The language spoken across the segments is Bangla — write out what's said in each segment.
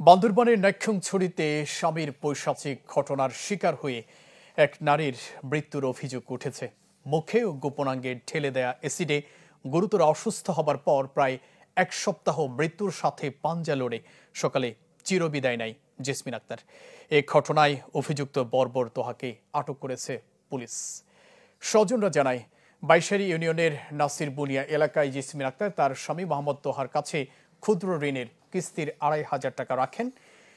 বান্দরবানের নাইক্ষ্যংছড়িতে স্বামীর পৈশাচিক ঘটনার শিকার হয়ে এক নারীর মৃত্যুর অভিযোগ উঠেছে। মুখে ও গোপনাঙ্গে ঢেলে দেয়া অ্যাসিডে গুরুতর অসুস্থ হবার পর প্রায় এক সপ্তাহ মৃত্যুর সাথে পাঞ্জা লড়ে সকালে চিরবিদায় নেয় জেসমিন আক্তার। এ ঘটনায় অভিযুক্ত বর্বর তোহাকে আটক করেছে পুলিশ। স্বজনরা জানায়, বাইশারি ইউনিয়নের নাসির বুনিয়া এলাকায় জেসমিন আক্তার তার স্বামী মোহাম্মদ তোহার কাছে ক্ষুদ্র ঋণের কিস্তির ২৫০০ টাকা রাখেন।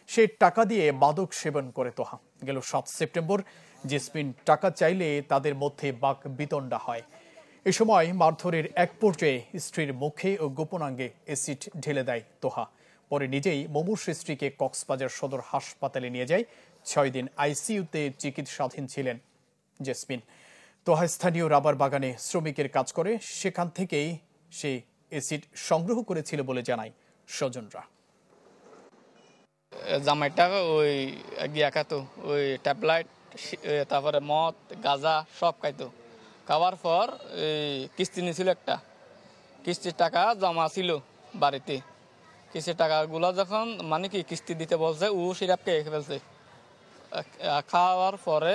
সে টাকা দিয়ে মাদক সেবন করে তোহা। গেল ৭ সেপ্টেম্বর জেসমিন টাকা চাইলে তাদের মধ্যে বাক বিতণ্ডা হয়। এ সময় মারধরের এক পর্যায়ে স্ত্রীর মুখে ও গোপনাঙ্গে অ্যাসিড ঢেলে দেয় তোহা। পরে নিজেই মুমূর্ষ স্ত্রীকে কক্সবাজার সদর হাসপাতালে নিয়ে যায়। ৬ দিন আইসিইউতে চিকিৎসাধীন ছিলেন জেসমিন। তোহা স্থানীয় রাবার বাগানে শ্রমিকের কাজ করে, সেখান থেকেই সে অ্যাসিড সংগ্রহ করেছিল বলে জানায় স্বজনরা। জামাইটা ওই গিয়া খাইতো, ওই ট্যাবলেট, তারপরে মদ, গাঁজা সব খাইতো। খাওয়ার পর কিস্তি নিয়েছিল, একটা কিস্তির টাকা জমা ছিল বাড়িতে। কিস্তির টাকাগুলো যখন মানে কি কিস্তি দিতে বলছে, ও সিরাপ খেয়ে ফেলছে। খাওয়ার পরে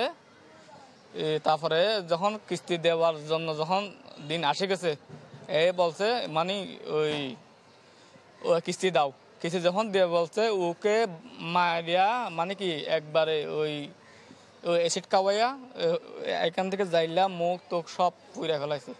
তারপরে যখন কিস্তি দেওয়ার জন্য যখন দিন আসে গেছে, বলছে মানে ওই কিস্তি দাও। কিস্তি যখন দিয়ে বলছে, ওকে মারিয়া মানে কি একবারে ওই অ্যাসিড খাওয়াইয়া এখান থেকে যাইলা মুখ তোক সব পুড়ে ফেলাইছে।